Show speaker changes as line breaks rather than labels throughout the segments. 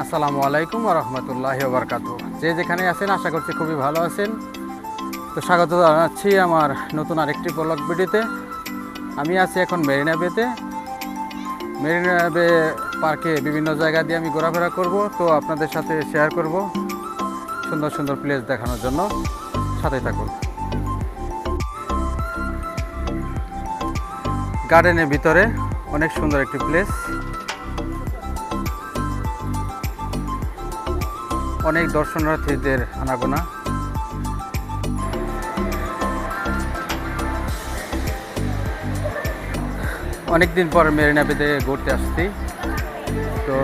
আসসালামু আলাইকুম ওয়া রাহমাতুল্লাহি ওয়া বারাকাতুহু। যে যেখানে আছেন আশা করছি খুবই ভালো আছেন। তো স্বাগত জানাচ্ছি আমার নতুন আরেকটি ব্লগ ভিডিওতে। আমি আছি এখন মেরিনা বেতে। মেরিনা বে পার্কে বিভিন্ন জায়গা দিয়ে আমি ঘোরাফেরা করব, তো আপনাদের সাথে শেয়ার করব সুন্দর সুন্দর প্লেস দেখানোর জন্য। সাথে থাকুন। গার্ডেনের ভিতরে অনেক সুন্দর একটি প্লেস, অনেক দর্শনার্থীদের আনাগোনা। অনেক দিন পর মেরিনা বেতে ঘুরতে আসছি, তো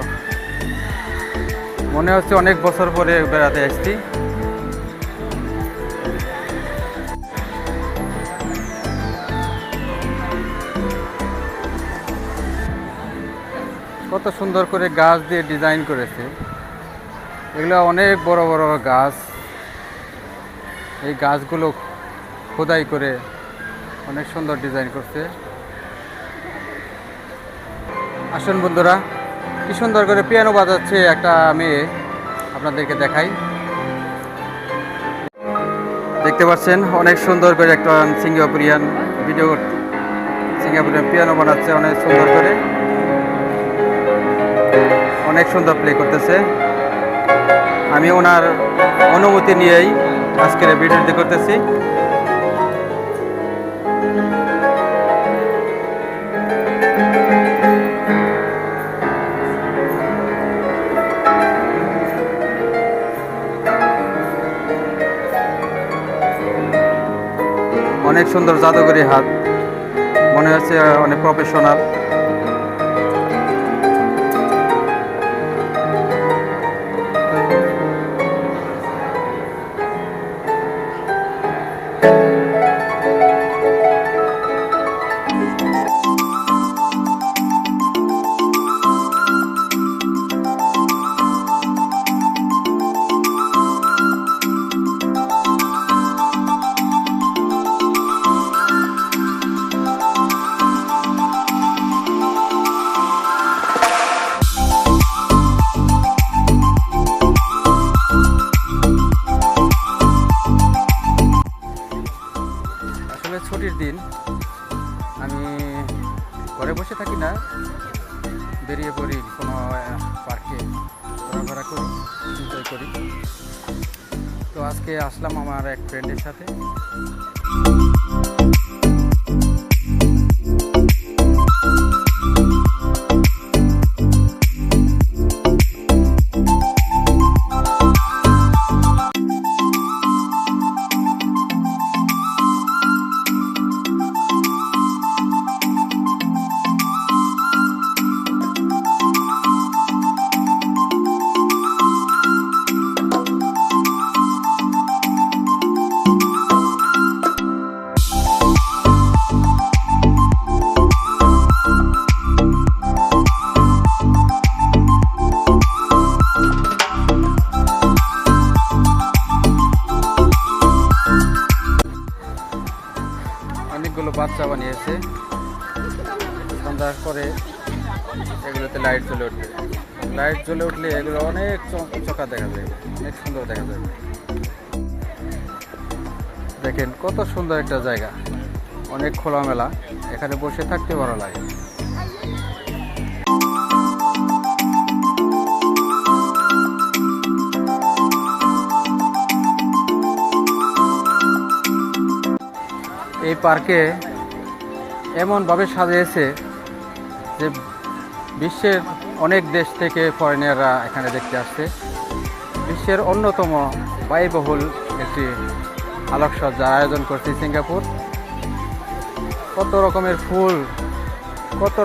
মনে হচ্ছে অনেক বছর পরে বেড়াতে আসছি। কত সুন্দর করে গাছ দিয়ে ডিজাইন করেছে, এগুলো অনেক বড় বড় গাছ। এই গাছগুলো খোদাই করে অনেক সুন্দর ডিজাইন করছে। আসুন বন্ধুরা, কি সুন্দর করে পিয়ানো বাজাচ্ছে একটা মেয়ে, আপনাদেরকে দেখাই। দেখতে পাচ্ছেন অনেক সুন্দর করে একটা সিঙ্গাপুরিয়ান পিয়ানো বানাচ্ছে অনেক সুন্দর করে, অনেক সুন্দর প্লে করতেছে। আমি ওনার অনুমতি নিয়েই আজকের ভিডিওটি করতেছি। অনেক সুন্দর জাদুকরি হাত, মনে হচ্ছে অনেক প্রফেশনাল। ছুটির দিন আমি ঘরে বসে থাকি না, বেরিয়ে পড়ি কোনো পার্কে, ঘোরাফেরা করি, এনজয় করি। তো আজকে আসলাম আমার এক ফ্রেন্ডের সাথে। অনেকগুলো বাচ্চা বানিয়েছে, সন্ধ্যার পরে এগুলোতে লাইট জ্বলে উঠবে। লাইট জ্বলে উঠলে এগুলো অনেক চকা দেখা যাবে, অনেক সুন্দর দেখা যাবে। দেখেন কত সুন্দর একটা জায়গা, অনেক খোলামেলা, এখানে বসে থাকতে ভালো লাগে। এই পার্কে এমনভাবে সাজিয়েছে যে বিশ্বের অনেক দেশ থেকে ফরেনাররা এখানে দেখতে আসছে। বিশ্বের অন্যতম ব্যয়বহুল একটি আলোকসজ্জার আয়োজন করছে সিঙ্গাপুর। কত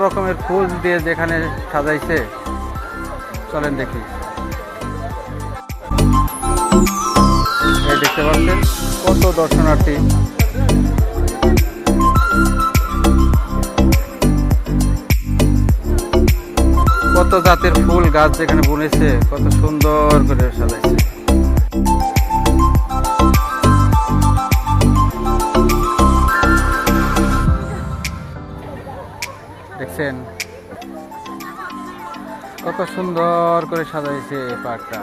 রকমের ফুল দিয়ে যেখানে সাজাইছে, চলেন দেখি। এই দেখতে পাচ্ছেন কত দর্শনার্থী, কত জাতের ফুল গাছ যেখানে বুনেছে, কত সুন্দর করে সাজাইছে। দেখছেন কত সুন্দর করে সাজাইছে এই পার্কটা।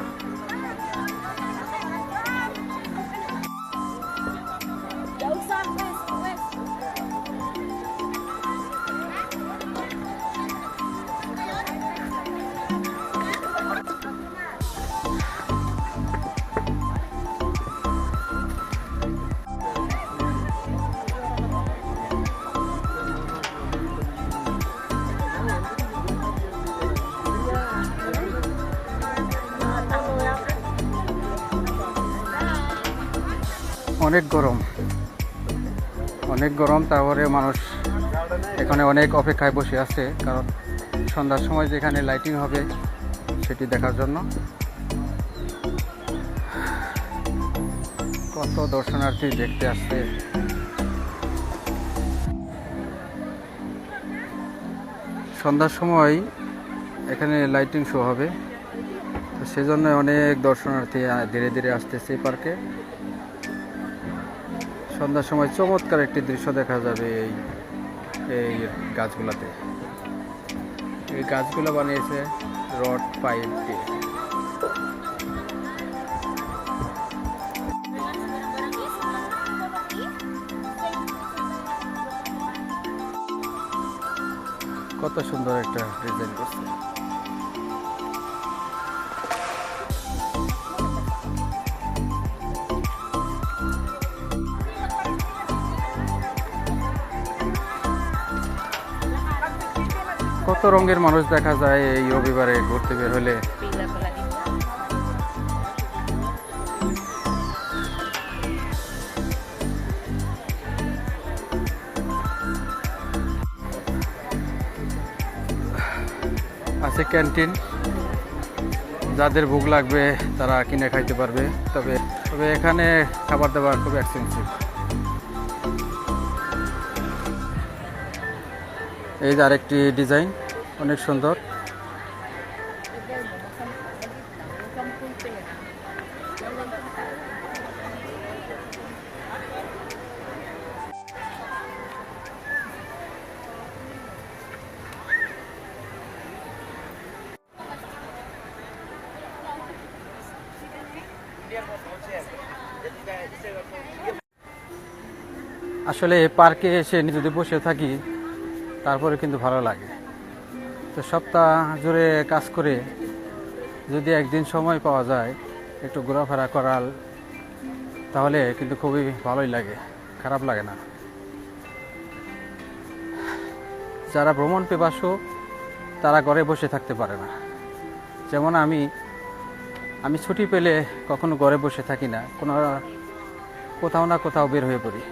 অনেক গরম, অনেক গরম। তারপরে মানুষ এখানে অনেক অপেক্ষায় বসে আছে, কারণ সন্ধ্যার সময় যেখানে লাইটিং হবে সেটি দেখার জন্য। কত দর্শনার্থী দেখতে আসছে। সন্ধ্যার সময় এখানে লাইটিং শো হবে, তো সেজন্য অনেক দর্শনার্থী ধীরে ধীরে আসতেছে এই পার্কে। সন্ধ্যার সময় চমৎকার একটি দৃশ্য দেখা যাবে এই গাছগুলাতে। এই গাছগুলো বানিয়েছে রড পাইপ দিয়ে। কত সুন্দর একটা ডিজাইন করছে। কত রঙের মানুষ দেখা যায় এই রবিবারে ঘুরতে বের হলে। আছে ক্যান্টিন, যাদের ভোগ লাগবে তারা কিনে খাইতে পারবে। তবে এখানে খাবার দাবার খুব এক্সপেন্সিভ। এই যে আরেকটি ডিজাইন, অনেক সুন্দর। আসলে পার্কে এসে যদি বসে থাকি তারপরে কিন্তু ভালো লাগে। তো সপ্তাহ জুড়ে কাজ করে যদি একদিন সময় পাওয়া যায় একটু ঘোরাফেরা করার, তাহলে কিন্তু খুবই ভালোই লাগে, খারাপ লাগে না। যারা ভ্রমণ পিপাসু তারা ঘরে বসে থাকতে পারে না। যেমন আমি ছুটি পেলে কখনো ঘরে বসে থাকি না, কোথাও না কোথাও বের হয়ে পড়ি।